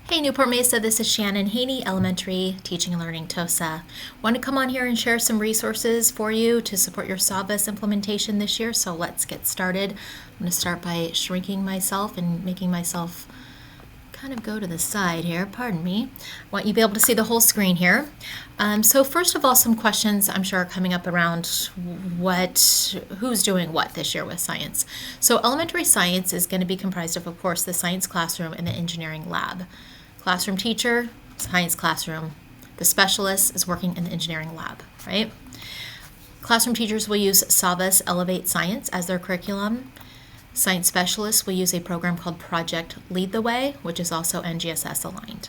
Hey Newport Mesa, this is Shannon Haney, Elementary Teaching and Learning TOSA. Want to come on here and share some resources for you to support your SAVVAS implementation this year, so let's get started. I'm going to start by shrinking myself and making myself kind of go to the side here, pardon me. I want you to be able to see the whole screen here. So first of all, some questions I'm sure are coming up around who's doing what this year with science. So elementary science is going to be comprised of course, the science classroom and the engineering lab. Classroom teacher, science classroom. The specialist is working in the engineering lab, right? Classroom teachers will use SAVVAS Elevate Science as their curriculum. Science specialists will use a program called Project Lead the Way, which is also NGSS aligned.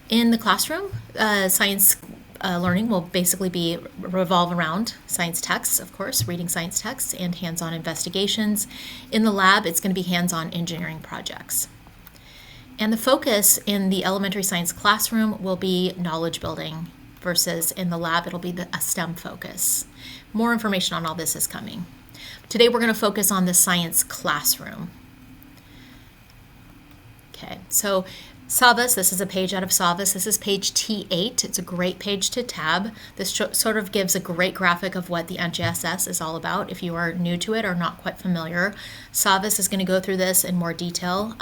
In the classroom, science learning will basically revolve around science texts, of course, reading science texts and hands-on investigations. In the lab, it's going to be hands-on engineering projects. And the focus in the elementary science classroom will be knowledge building versus in the lab, it'll be a STEM focus. More information on all this is coming. Today we're going to focus on the science classroom. Okay, so SAVVAS, this is a page out of SAVVAS. This is page T8. It's a great page to tab. This sort of gives a great graphic of what the NGSS is all about. If you are new to it or not quite familiar, SAVVAS is going to go through this in more detail,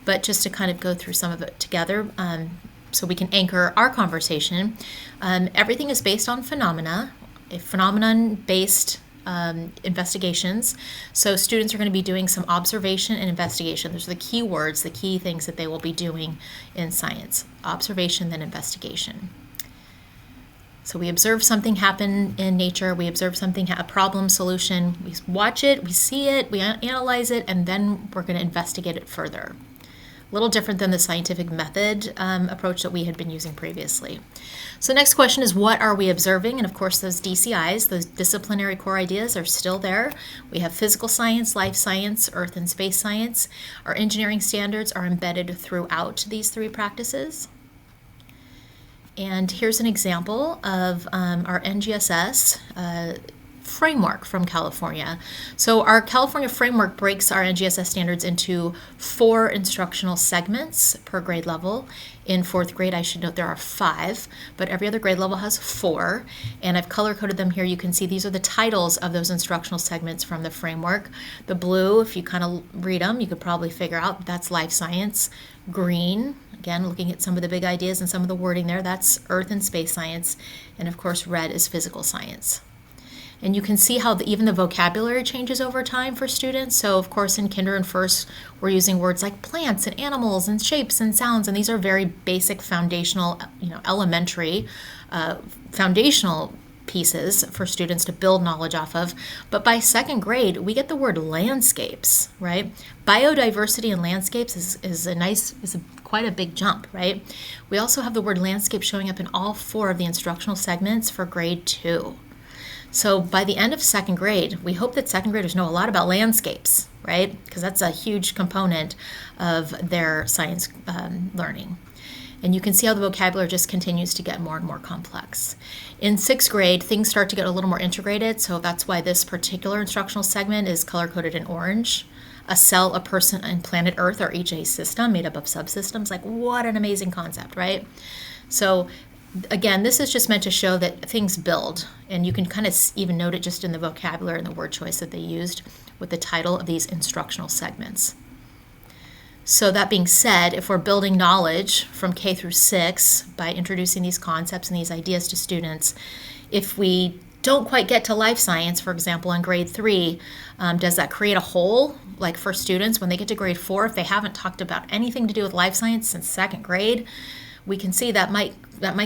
but just to kind of go through some of it together so we can anchor our conversation. Everything is based on phenomena, a phenomenon-based investigations. So students are going to be doing some observation and investigation. Those are the key words, the key things that they will be doing in science. Observation, then investigation. So we observe something happen in nature, we observe something, a problem solution, we watch it, we see it, we analyze it, and then we're going to investigate it further. A little different than the scientific method approach that we had been using previously. So next question is, what are we observing? And of course, those DCIs, those disciplinary core ideas, are still there. We have physical science, life science, earth and space science. Our engineering standards are embedded throughout these three practices. And here's an example of our NGSS framework from California. So our California framework breaks our NGSS standards into 4 instructional segments per grade level. In 4th grade, I should note there are 5, but every other grade level has 4, and I've color-coded them here. You can see these are the titles of those instructional segments from the framework. The blue, if you kind of read them, you could probably figure out that's life science. Green, again, looking at some of the big ideas and some of the wording there, that's earth and space science, and of course, red is physical science. And you can see how even the vocabulary changes over time for students. So of course in kinder and first, we're using words like plants and animals and shapes and sounds, and these are very basic foundational, elementary foundational pieces for students to build knowledge off of. But by 2nd grade, we get the word landscapes, right? Biodiversity and landscapes is quite a big jump, right? We also have the word landscape showing up in all 4 of the instructional segments for grade 2. So by the end of 2nd grade, we hope that 2nd graders know a lot about landscapes, right? Because that's a huge component of their science learning. And you can see how the vocabulary just continues to get more and more complex. In 6th grade, things start to get a little more integrated, so that's why this particular instructional segment is color-coded in orange. A cell, a person, and planet Earth are each a system made up of subsystems. Like, what an amazing concept, right? So again, this is just meant to show that things build, and you can kind of even note it just in the vocabulary and the word choice that they used with the title of these instructional segments. So that being said, if we're building knowledge from K through 6 by introducing these concepts and these ideas to students, if we don't quite get to life science, for example, in grade 3, does that create a hole? Like for students, when they get to grade 4, if they haven't talked about anything to do with life science since 2nd grade, we can see that might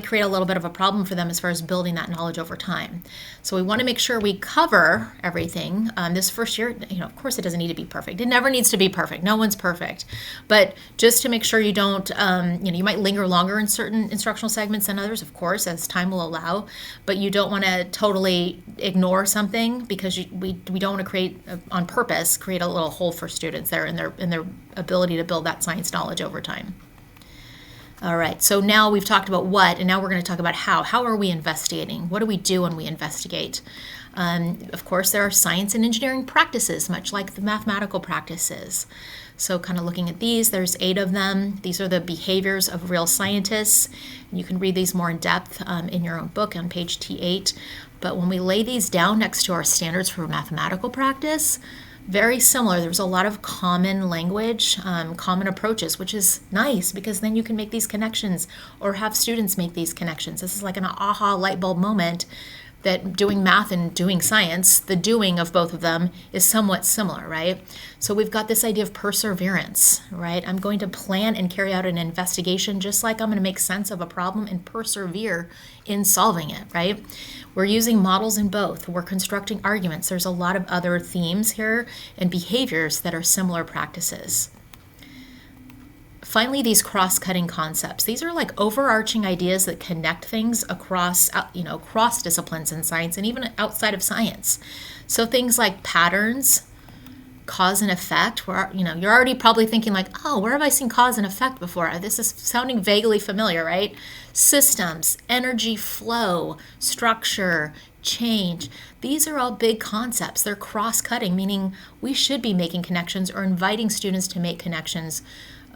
create a little bit of a problem for them as far as building that knowledge over time. So we want to make sure we cover everything. This first year, of course it doesn't need to be perfect. It never needs to be perfect. No one's perfect. But just to make sure you don't, you might linger longer in certain instructional segments than others, of course, as time will allow. But you don't want to totally ignore something because we don't want to create, on purpose, create a little hole for students there in their ability to build that science knowledge over time. All right, so now we've talked about what, and now we're going to talk about how. How are we investigating? What do we do when we investigate? Of course, there are science and engineering practices, much like the mathematical practices. So kind of looking at these, there's 8 of them. These are the behaviors of real scientists. You can read these more in depth in your own book on page T8. But when we lay these down next to our standards for mathematical practice, very similar. There's a lot of common language, common approaches, which is nice because then you can make these connections or have students make these connections. This is like an aha light bulb moment that doing math and doing science, the doing of both of them is somewhat similar, right? So we've got this idea of perseverance, right? I'm going to plan and carry out an investigation just like I'm going to make sense of a problem and persevere in solving it, right? We're using models in both. We're constructing arguments. There's a lot of other themes here and behaviors that are similar practices. Finally, these cross-cutting concepts. These are like overarching ideas that connect things across, across disciplines in science and even outside of science. So things like patterns, cause and effect, where, you're already probably thinking like, oh, where have I seen cause and effect before? This is sounding vaguely familiar, right? Systems, energy flow, structure, change. These are all big concepts. They're cross-cutting, meaning we should be making connections or inviting students to make connections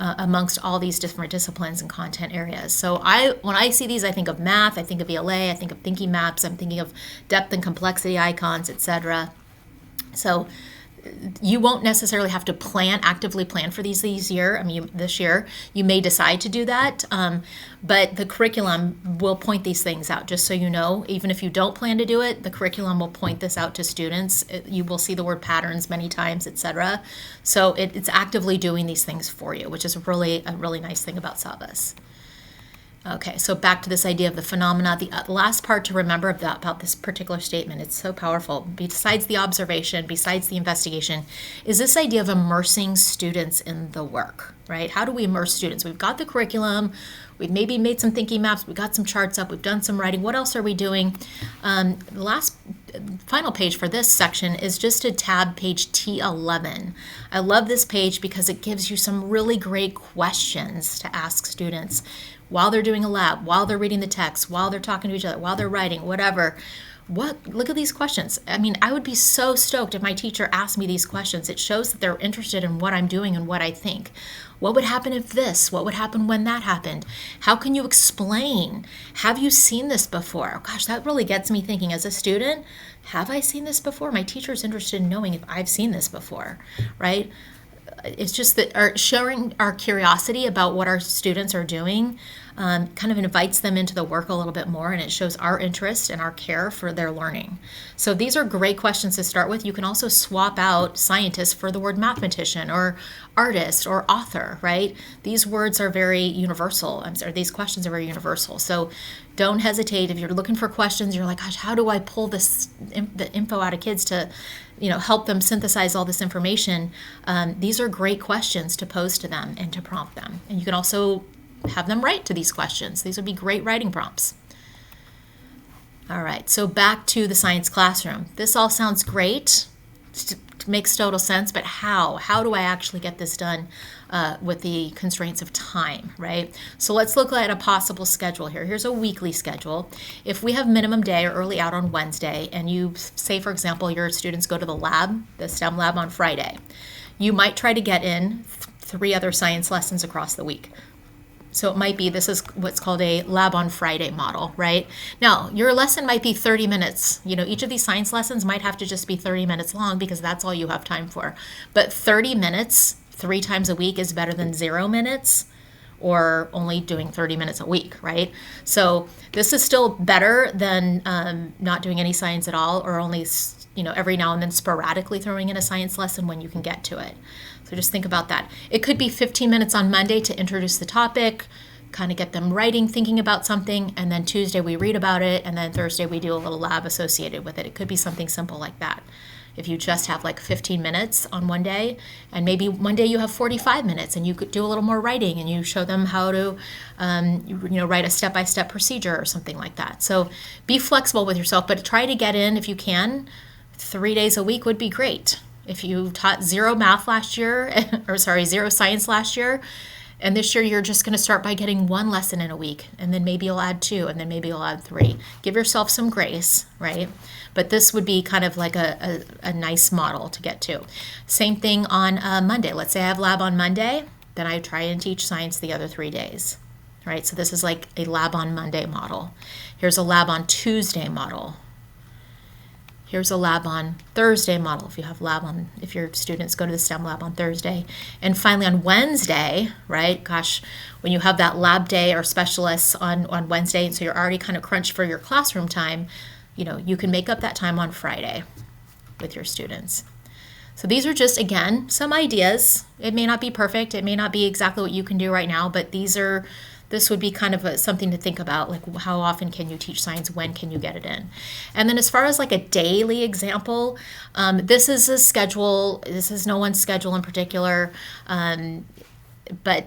amongst all these different disciplines and content areas. So when I see these, I think of math, I think of ELA, I think of thinking maps, I'm thinking of depth and complexity icons, etc. So you won't necessarily have to actively plan for these this year. You may decide to do that, but the curriculum will point these things out, just so you know. Even if you don't plan to do it, the curriculum will point this out to students. You will see the word patterns many times, etc. So it's actively doing these things for you, which is a really nice thing about SAVVAS. Okay, so back to this idea of the phenomena. The last part to remember about this particular statement, it's so powerful, besides the observation, besides the investigation, is this idea of immersing students in the work, right? How do we immerse students? We've got the curriculum, we've maybe made some thinking maps, we've got some charts up, we've done some writing. What else are we doing? The final page for this section is just a tab, page T11. I love this page because it gives you some really great questions to ask students while they're doing a lab, while they're reading the text, while they're talking to each other, while they're writing, whatever. Look at these questions. I mean, I would be so stoked if my teacher asked me these questions. It shows that they're interested in what I'm doing and what I think. What would happen if this? What would happen when that happened? How can you explain? Have you seen this before? Gosh, that really gets me thinking as a student. Have I seen this before? My teacher's interested in knowing if I've seen this before, right? It's just that showing our curiosity about what our students are doing kind of invites them into the work a little bit more, and it shows our interest and our care for their learning. So these are great questions to start with. You can also swap out scientist for the word mathematician or artist or author, right? These words are very universal. These questions are very universal. So don't hesitate if you're looking for questions. You're like, gosh, how do I pull the info out of kids to help them synthesize all this information? These are great questions to pose to them and to prompt them. And you can also have them write to these questions. These would be great writing prompts. All right, so back to the science classroom. This all sounds great, makes total sense, but how? How do I actually get this done with the constraints of time, right? So let's look at a possible schedule here. Here's a weekly schedule. If we have minimum day or early out on Wednesday, and you say, for example, your students go to the lab, the STEM lab on Friday, you might try to get in 3 other science lessons across the week. So it might be, this is what's called a lab on Friday model, right? Now, your lesson might be 30 minutes. Each of these science lessons might have to just be 30 minutes long because that's all you have time for. But 30 minutes 3 times a week is better than 0 minutes or only doing 30 minutes a week, right? So this is still better than not doing any science at all, or only every now and then sporadically throwing in a science lesson when you can get to it. So just think about that. It could be 15 minutes on Monday to introduce the topic, kind of get them writing, thinking about something, and then Tuesday we read about it, and then Thursday we do a little lab associated with it. It could be something simple like that. If you just have like 15 minutes on one day, and maybe one day you have 45 minutes and you could do a little more writing and you show them how to write a step-by-step procedure or something like that. So be flexible with yourself, but try to get in, if you can, 3 days a week would be great. If you taught 0 math last year, 0 science last year, And this year you're just going to start by getting one lesson in a week, and then maybe you'll add two, and then maybe you'll add three. Give yourself some grace, right? But this would be kind of like a nice model to get to. Same thing on Monday. Let's say I have lab on Monday, then I try and teach science the other 3 days, right? So this is like a lab on Monday model. Here's a lab on Tuesday model. Here's a lab on Thursday model if your students go to the STEM lab on Thursday. And finally on Wednesday, right? Gosh, when you have that lab day or specialists on Wednesday, and so you're already kind of crunched for your classroom time, you can make up that time on Friday with your students. So these are just, again, some ideas. It may not be perfect. It may not be exactly what you can do right now, but this would be kind of something to think about, like how often can you teach science, when can you get it in? And then as far as like a daily example, this is a schedule, this is no one's schedule in particular, but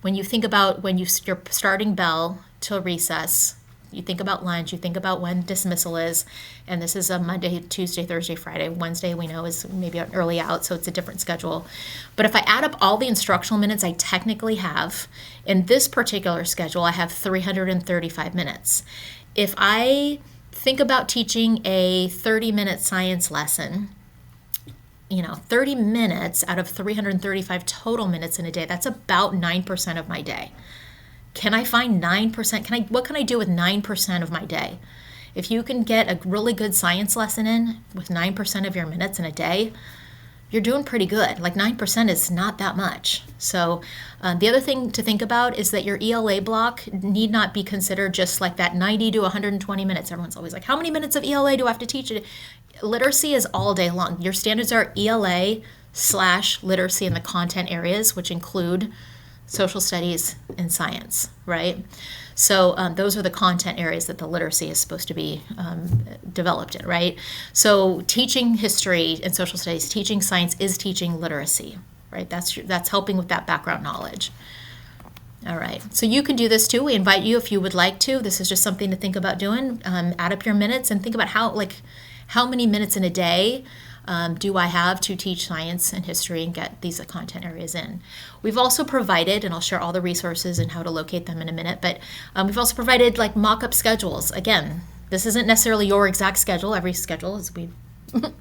when you think about your starting bell till recess, you think about lunch, you think about when dismissal is, and this is a Monday, Tuesday, Thursday, Friday. Wednesday we know is maybe an early out, so it's a different schedule. But if I add up all the instructional minutes I technically have, in this particular schedule I have 335 minutes. If I think about teaching a 30-minute science lesson, 30 minutes out of 335 total minutes in a day, that's about 9% of my day. Can I find 9%? What can I do with 9% of my day? If you can get a really good science lesson in with 9% of your minutes in a day, you're doing pretty good. Like 9% is not that much. So the other thing to think about is that your ELA block need not be considered just like that 90 to 120 minutes. Everyone's always like, how many minutes of ELA do I have to teach it? Literacy is all day long. Your standards are ELA/literacy in the content areas, which include social studies and science, right? So those are the content areas that the literacy is supposed to be developed in, right? So teaching history and social studies, teaching science is teaching literacy, right? That's helping with that background knowledge. All right, so you can do this too. We invite you if you would like to. This is just something to think about doing. Add up your minutes and think about how many minutes in a day do I have to teach science and history and get these content areas in. We've also provided, and I'll share all the resources and how to locate them in a minute, but we've also provided like mock-up schedules. Again, this isn't necessarily your exact schedule. Every schedule,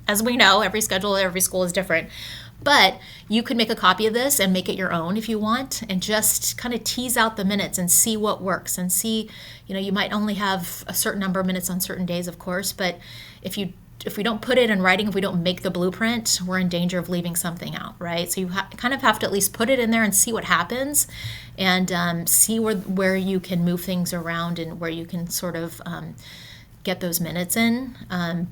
as we know, every schedule at every school is different. But you could make a copy of this and make it your own if you want, and just kind of tease out the minutes and see what works, and see, you might only have a certain number of minutes on certain days, of course, but if we don't put it in writing, if we don't make the blueprint, we're in danger of leaving something out, right? So you kind of have to at least put it in there and see what happens, and see where you can move things around and where you can sort of get those minutes in.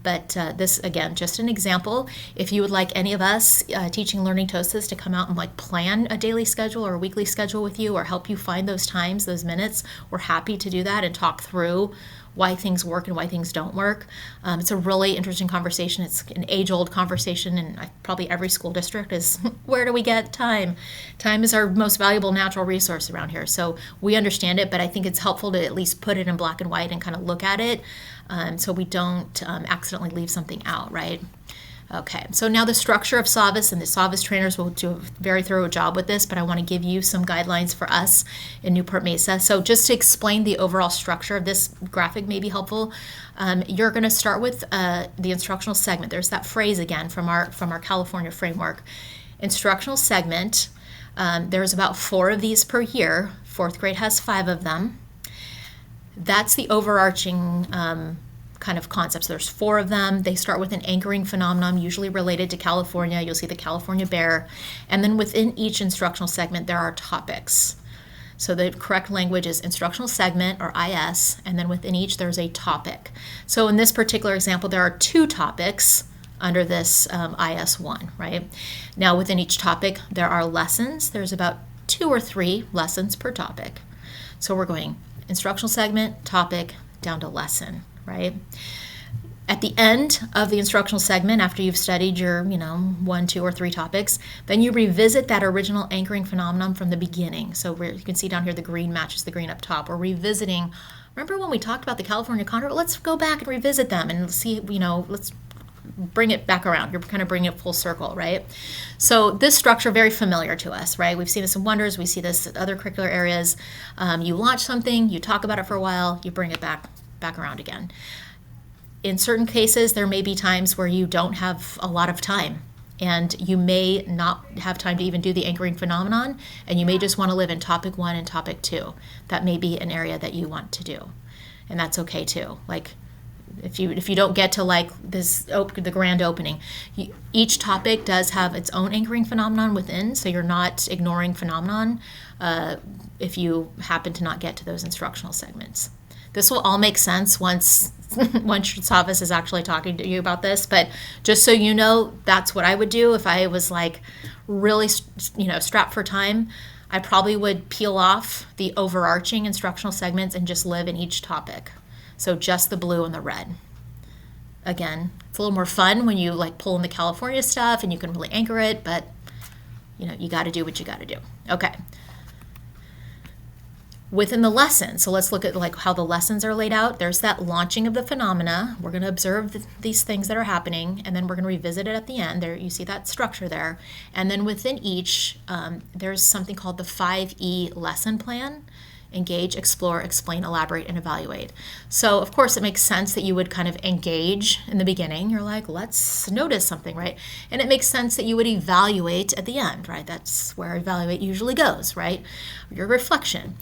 But this, again, just an example. If you would like any of us teaching Learning Tostas to come out and like plan a daily schedule or a weekly schedule with you, or help you find those times, those minutes, we're happy to do that and talk through why things work and why things don't work. It's a really interesting conversation. It's an age-old conversation, and probably every school district is, where do we get time? Time is our most valuable natural resource around here. So we understand it, but I think it's helpful to at least put it in black and white and kind of look at it, so we don't accidentally leave something out, right? Okay, so now the structure of SAVVAS, and the SAVVAS trainers will do a very thorough job with this, but I want to give you some guidelines for us in Newport Mesa. So just to explain the overall structure of this graphic may be helpful, you're going to start with the instructional segment. There's that phrase again from our California framework. Instructional segment, there's about 4 of these per year. 4th grade has 5 of them. That's the overarching kind of concepts. There's 4 of them. They start with an anchoring phenomenon, usually related to California. You'll see the California bear. And then within each instructional segment, there are topics. So the correct language is instructional segment, or IS, and then within each there's a topic. So in this particular example, there are 2 topics under this IS1, right? Now within each topic, there are lessons. There's about 2 or 3 lessons per topic. So we're going instructional segment, topic, down to lesson, right? At the end of the instructional segment, after you've studied your, 1, 2, or 3 topics, then you revisit that original anchoring phenomenon from the beginning. So you can see down here the green matches the green up top. We're revisiting. Remember when we talked about the California Condor? Let's go back and revisit them and see, let's bring it back around. You're kind of bringing it full circle, right? So this structure, very familiar to us, right? We've seen this in Wonders. We see this in other curricular areas. You launch something, you talk about it for a while, you bring it back around again. In certain cases, there may be times where you don't have a lot of time, and you may not have time to even do the anchoring phenomenon, and you may just want to live in topic 1 and topic 2. That may be an area that you want to do, and that's okay too. Like if you don't get to like the grand opening, each topic does have its own anchoring phenomenon within, so you're not ignoring phenomenon if you happen to not get to those instructional segments. This will all make sense once SAVVAS is actually talking to you about this, but just so you know, that's what I would do if I was like really, strapped for time. I probably would peel off the overarching instructional segments and just live in each topic. So just the blue and the red. Again, it's a little more fun when you like pull in the California stuff and you can really anchor it, but you got to do what you got to do. Okay. Within the lesson, so let's look at like how the lessons are laid out. There's that launching of the phenomena. We're going to observe these things that are happening, and then we're going to revisit it at the end. There, you see that structure there. And then within each, there's something called the 5E lesson plan. Engage, explore, explain, elaborate, and evaluate. So of course it makes sense that you would kind of engage in the beginning. You're like, let's notice something, right? And it makes sense that you would evaluate at the end, right? That's where evaluate usually goes, right? Your reflection.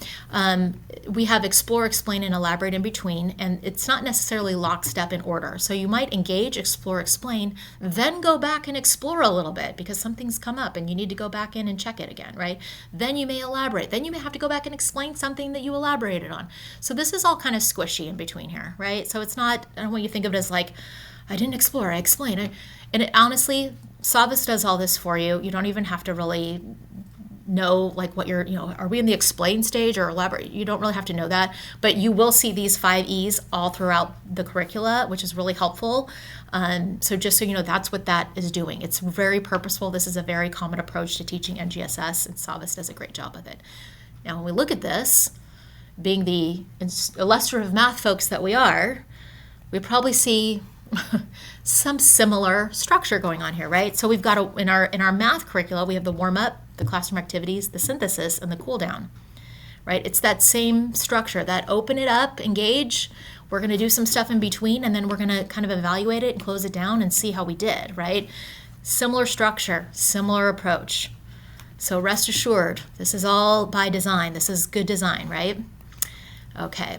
We have explore, explain, and elaborate in between, and it's not necessarily lockstep in order. So you might engage, explore, explain, then go back and explore a little bit because something's come up and you need to go back in and check it again, right? Then you may elaborate. Then you may have to go back and explain something that you elaborated on. So this is all kind of squishy in between here, right? So it's not, I don't want you to think of it as like, I didn't explore, I explained. And it, honestly, SAVVAS does all this for you. You don't even have to really know like what you're, are we in the explain stage or elaborate? You don't really have to know that, but you will see these 5 E's all throughout the curricula, which is really helpful. So just so you know, that's what that is doing. It's very purposeful. This is a very common approach to teaching NGSS, and SAVVAS does a great job with it. Now, when we look at this, being the illustrative math folks that we are, we probably see some similar structure going on here, right? So we've got in our math curricula, we have the warm-up, the classroom activities, the synthesis, and the cool-down, right? It's that same structure, that open it up, engage, we're going to do some stuff in between, and then we're going to kind of evaluate it and close it down and see how we did, right? Similar structure, similar approach. So rest assured, this is all by design. This is good design, right? Okay.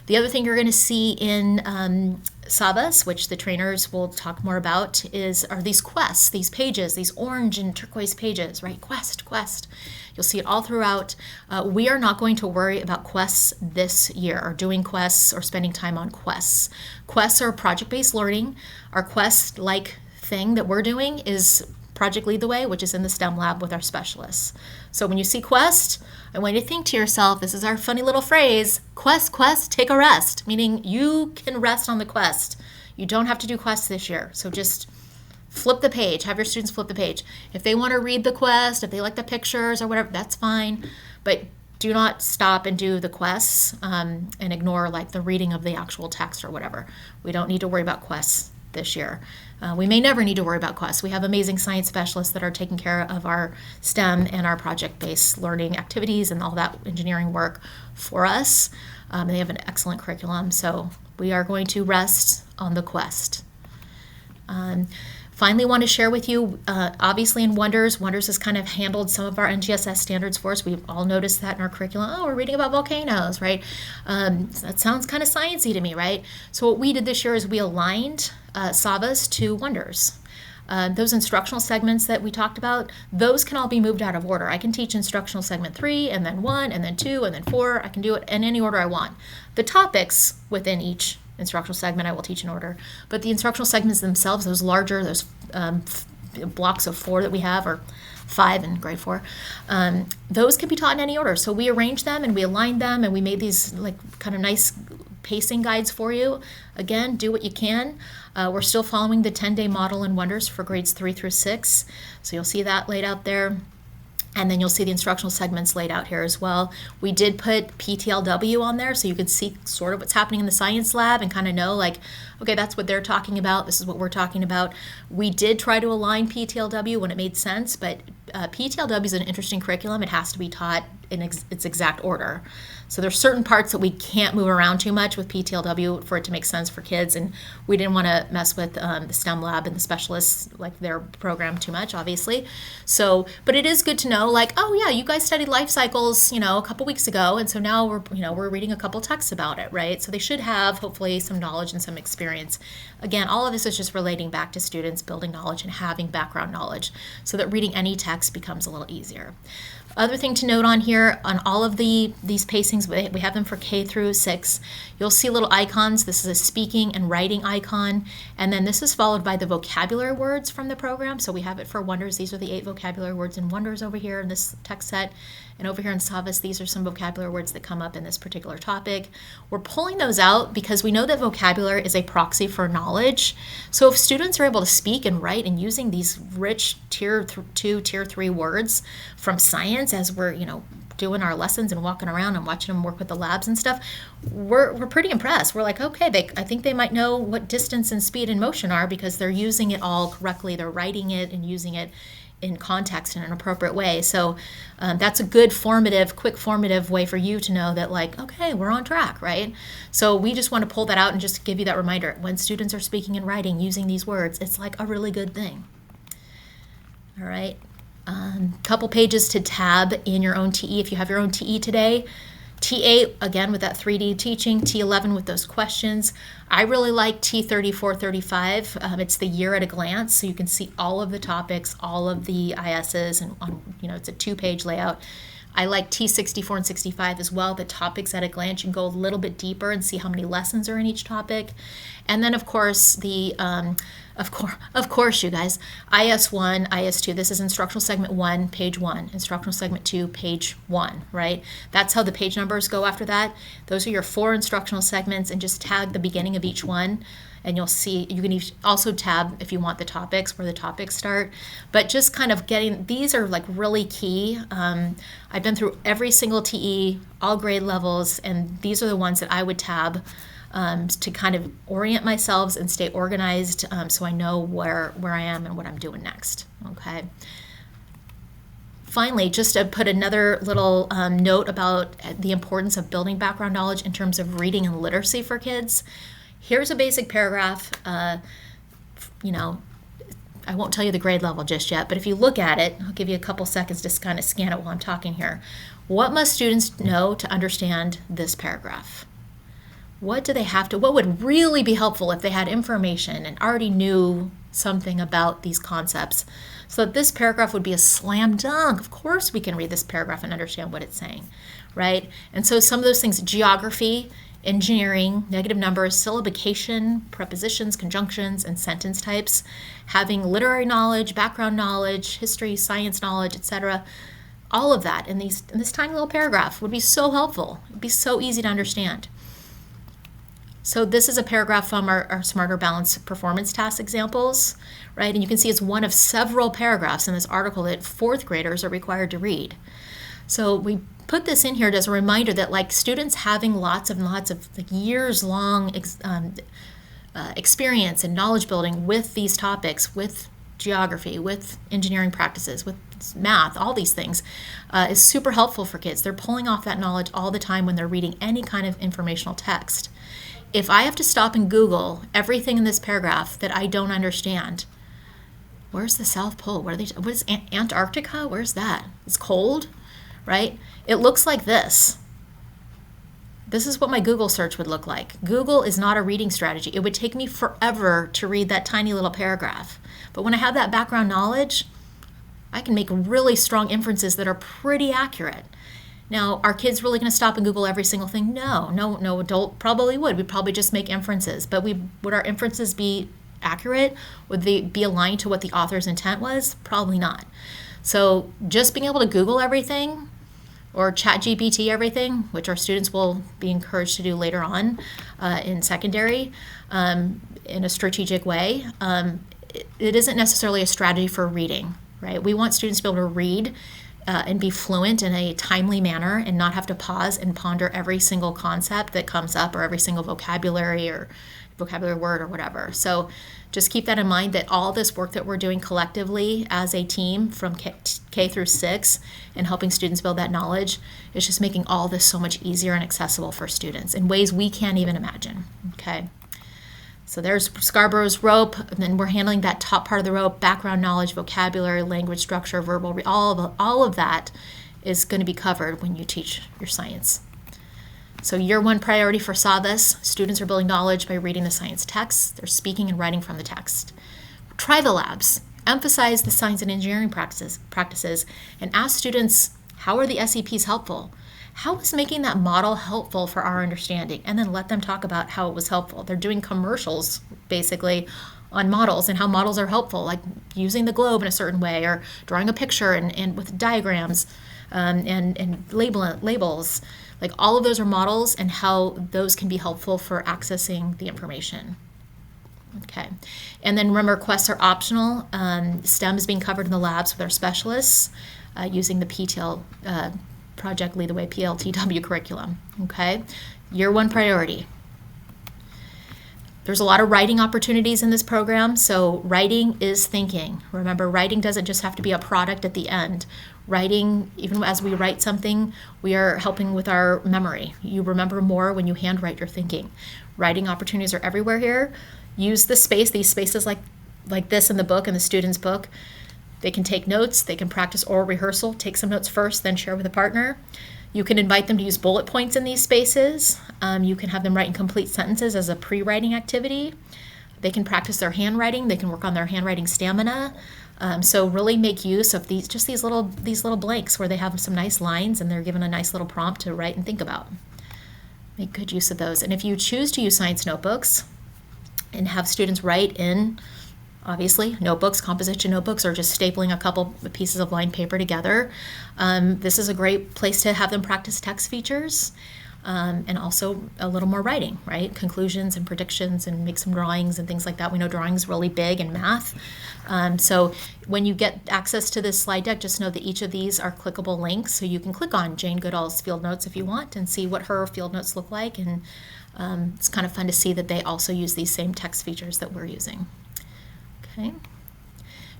The other thing you're going to see in SAVVAS, which the trainers will talk more about, are these quests, these pages, these orange and turquoise pages, right? Quest. You'll see it all throughout. We are not going to worry about quests this year, or doing quests or spending time on quests. Quests are project-based learning. Our quest-like thing that we're doing is Project Lead the Way, which is in the STEM lab with our specialists. So when you see quest, I want you to think to yourself, this is our funny little phrase, quest, take a rest, meaning you can rest on the quest. You don't have to do quests this year. So just flip the page, have your students flip the page. If they want to read the quest, if they like the pictures or whatever, that's fine. But do not stop and do the quests and ignore like the reading of the actual text or whatever. We don't need to worry about quests this year. We may never need to worry about quests. We have amazing science specialists that are taking care of our STEM and our project-based learning activities and all that engineering work for us. They have an excellent curriculum, so we are going to rest on the quest. Finally, want to share with you, obviously in Wonders has kind of handled some of our NGSS standards for us. We've all noticed that in our curriculum. Oh, we're reading about volcanoes, right? That sounds kind of sciencey to me, right? So what we did this year is we aligned SAVVAS to Wonders. Those instructional segments that we talked about, those can all be moved out of order. I can teach instructional segment 3, and then 1, and then 2, and then 4. I can do it in any order I want. The topics within each instructional segment I will teach in order, but the instructional segments themselves, those larger, those blocks of 4 that we have, or 5 in grade 4, those can be taught in any order. So we arranged them and we aligned them and we made these like kind of nice pacing guides for you. Again, do what you can. We're still following the 10-day model in Wonders for grades 3 through 6. So you'll see that laid out there. And then you'll see the instructional segments laid out here as well. We did put PTLW on there so you can see sort of what's happening in the science lab and kind of know like, okay, that's what they're talking about. This is what we're talking about. We did try to align PTLW when it made sense, but PTLW is an interesting curriculum. It has to be taught in its exact order. So there's certain parts that we can't move around too much with PTLW for it to make sense for kids, and we didn't want to mess with the STEM lab and the specialists, like their program, too much, obviously. So, but it is good to know, like, oh yeah, you guys studied life cycles, a couple weeks ago, and so now we're reading a couple texts about it, right? So they should have hopefully some knowledge and some experience. Again, all of this is just relating back to students building knowledge and having background knowledge, so that reading any text becomes a little easier. Other thing to note on here, on all of these pacings, we have them for K through 6. You'll see little icons. This is a speaking and writing icon, and then this is followed by the vocabulary words from the program. So we have it for Wonders. These are the 8 vocabulary words in Wonders over here in this text set. And over here in SAVVAS, these are some vocabulary words that come up in this particular topic. We're pulling those out because we know that vocabulary is a proxy for knowledge. So if students are able to speak and write and using these rich tier 2, tier 3 words from science as we're, doing our lessons and walking around and watching them work with the labs and stuff, we're pretty impressed. We're like, okay, I think they might know what distance and speed and motion are because they're using it all correctly. They're writing it and using it in context in an appropriate way. So that's a good quick formative way for you to know that, like, okay, we're on track, right? So we just want to pull that out and just give you that reminder. When students are speaking and writing using these words, it's like a really good thing. All right. Couple pages to tab in your own TE if you have your own TE today. T8, again, with that 3D teaching. T11 with those questions. I really like T34, 35. It's the year at a glance, so you can see all of the topics, all of the ISs, and it's a 2-page layout. I like T64 and 65 as well, the topics at a glance. You can go a little bit deeper and see how many lessons are in each topic. And then, of course, of course, you guys, IS1, IS2, this is instructional segment 1, page 1, instructional segment 2, page 1, right? That's how the page numbers go after that. Those are your 4 instructional segments, and just tag the beginning of each one. And you'll see, you can also tab if you want the topics, where the topics start. But just kind of these are like really key. I've been through every single TE, all grade levels, and these are the ones that I would tab to kind of orient myself and stay organized, so I know where I am and what I'm doing next, okay? Finally, just to put another little note about the importance of building background knowledge in terms of reading and literacy for kids. Here's a basic paragraph. I won't tell you the grade level just yet, but if you look at it, I'll give you a couple seconds to kind of scan it while I'm talking here. What must students know to understand this paragraph? What would really be helpful if they had information and already knew something about these concepts, so that this paragraph would be a slam dunk? Of course we can read this paragraph and understand what it's saying, right? And so some of those things, geography, engineering, negative numbers, syllabication, prepositions, conjunctions, and sentence types, having literary knowledge, background knowledge, history, science knowledge, etc. All of that in this tiny little paragraph would be so helpful. It'd be so easy to understand. So this is a paragraph from our Smarter Balanced Performance Task examples, right? And you can see it's one of several paragraphs in this article that 4th graders are required to read. So we put this in here as a reminder that, like, students having lots of like years-long experience and knowledge building with these topics, with geography, with engineering practices, with math, all these things, is super helpful for kids. They're pulling off that knowledge all the time when they're reading any kind of informational text. If I have to stop and Google everything in this paragraph that I don't understand, where's the South Pole? What is Antarctica? Where's that? It's cold, right? It looks like this. This is what my Google search would look like. Google is not a reading strategy. It would take me forever to read that tiny little paragraph. But when I have that background knowledge, I can make really strong inferences that are pretty accurate. Now, are kids really going to stop and Google every single thing? No adult probably would. We'd probably just make inferences. But would our inferences be accurate? Would they be aligned to what the author's intent was? Probably not. So just being able to Google everything or ChatGPT everything, which our students will be encouraged to do later on in secondary in a strategic way, it isn't necessarily a strategy for reading, right? We want students to be able to read and be fluent in a timely manner and not have to pause and ponder every single concept that comes up or every single vocabulary word or whatever. So just keep that in mind, that all this work that we're doing collectively as a team from K through 6 and helping students build that knowledge is just making all this so much easier and accessible for students in ways we can't even imagine. Okay. So there's Scarborough's rope, and then we're handling that top part of the rope, background knowledge, vocabulary, language structure, verbal, all of that is going to be covered when you teach your science. So year 1 priority for SAVVAS, students are building knowledge by reading the science texts. They're speaking and writing from the text. Try the labs. Emphasize the science and engineering practices, and ask students, how are the SEPs helpful? How is making that model helpful for our understanding? And then let them talk about how it was helpful. They're doing commercials, basically, on models and how models are helpful, like using the globe in a certain way or drawing a picture and with diagrams and labels. Like all of those are models and how those can be helpful for accessing the information. Okay, and then remember, quests are optional. STEM is being covered in the labs with our specialists using the PTL Project Lead the Way PLTW curriculum. Okay, year 1 priority. There's a lot of writing opportunities in this program, so writing is thinking. Remember, writing doesn't just have to be a product at the end. Writing, even as we write something, we are helping with our memory. You remember more when you handwrite your thinking. Writing opportunities are everywhere here. Use these spaces like this in the book, in the student's book. They can take notes, they can practice oral rehearsal, take some notes first, then share with a partner. You can invite them to use bullet points in these spaces. You can have them write in complete sentences as a pre-writing activity. They can practice their handwriting. They can work on their handwriting stamina. So really make use of these little blanks where they have some nice lines and they're given a nice little prompt to write and think about. Make good use of those. And if you choose to use science notebooks and have students write in, obviously, notebooks, composition notebooks, or just stapling a couple pieces of lined paper together, this is a great place to have them practice text features and also a little more writing, right? Conclusions and predictions, and make some drawings and things like that. We know drawing is really big in math. So when you get access to this slide deck, just know that each of these are clickable links. So you can click on Jane Goodall's field notes if you want and see what her field notes look like. And it's kind of fun to see that they also use these same text features that we're using. Okay.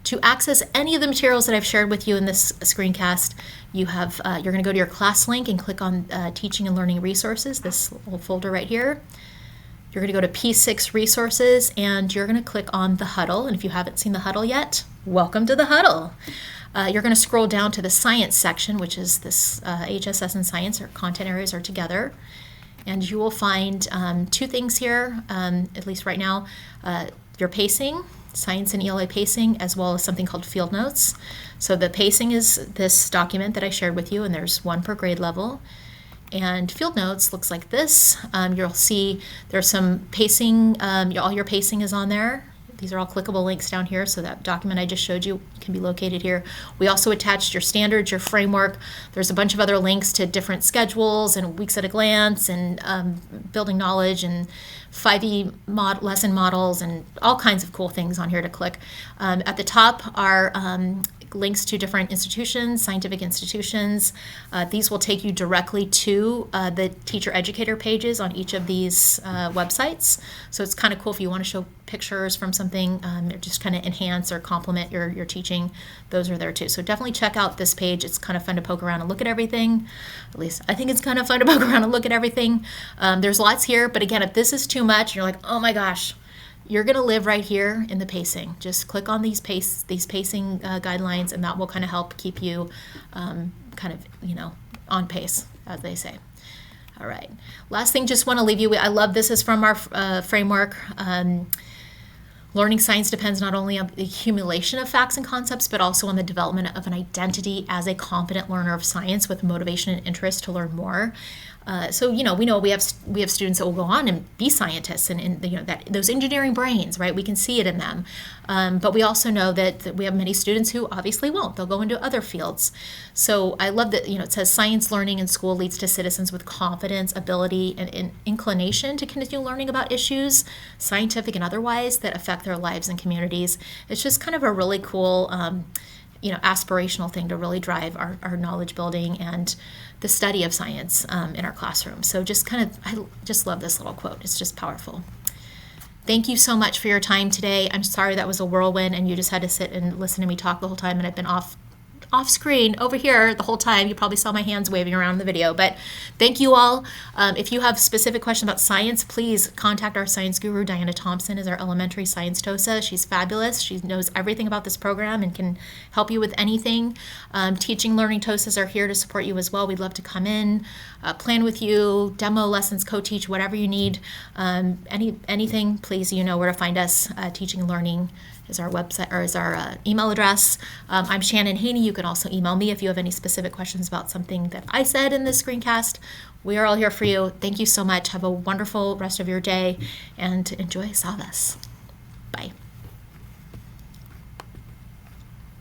To access any of the materials that I've shared with you in this screencast, you're going to go to your class link and click on Teaching and Learning Resources, this little folder right here. You're going to go to P6 Resources, and you're going to click on the Huddle. And if you haven't seen the Huddle yet, welcome to the Huddle. You're going to scroll down to the Science section, which is this HSS and Science, or content areas are together. And you will find 2 things here, at least right now, your pacing, Science and ELA pacing, as well as something called field notes. So the pacing is this document that I shared with you, and there's 1 per grade level. And field notes looks like this. You'll see there's some pacing, all your pacing is on there. These are all clickable links down here, so that document I just showed you can be located here. We also attached your standards, your framework. There's a bunch of other links to different schedules and weeks at a glance and building knowledge and 5E lesson models and all kinds of cool things on here to click. At the top are links to different institutions, scientific institutions. These will take you directly to the teacher educator pages on each of these websites. So it's kind of cool if you want to show pictures from something or just kind of enhance or complement your teaching. Those are there too. So definitely check out this page. It's kind of fun to poke around and look at everything. At least I think it's kind of fun to poke around and look at everything. There's lots here, but again, if this is too much, you're like, oh my gosh, you're going to live right here in the pacing. Just click on these pacing guidelines, and that will kind of help keep you kind of, on pace, as they say. All right. Last thing, just want to leave you with, I love this is from our framework. Learning science depends not only on the accumulation of facts and concepts, but also on the development of an identity as a competent learner of science with motivation and interest to learn more. So we know we have students that will go on and be scientists, and that those engineering brains, right? We can see it in them, but we also know that we have many students who obviously won't. They'll go into other fields. So I love that it says science learning in school leads to citizens with confidence, ability, and inclination to continue learning about issues, scientific and otherwise, that affect their lives and communities. It's just kind of a really cool aspirational thing to really drive our knowledge building and the study of science in our classroom. So I just love this little quote. It's just powerful. Thank you so much for your time today. I'm sorry that was a whirlwind and you just had to sit and listen to me talk the whole time, and I've been off screen over here the whole time. You probably saw my hands waving around in the video, but thank you all. If you have specific questions about science, please contact our science guru. Diana Thompson is our elementary science TOSA. She's fabulous. She knows everything about this program and can help you with anything. Teaching learning TOSAs are here to support you as well. We'd love to come in, plan with you, demo lessons, co-teach, whatever you need. Anything, please, you know where to find us. Teaching and Learning is our website, or is our email address. I'm Shannon Haney. You can also email me if you have any specific questions about something that I said in this screencast. We are all here for you. Thank you so much. Have a wonderful rest of your day and enjoy SAVVAS. Bye.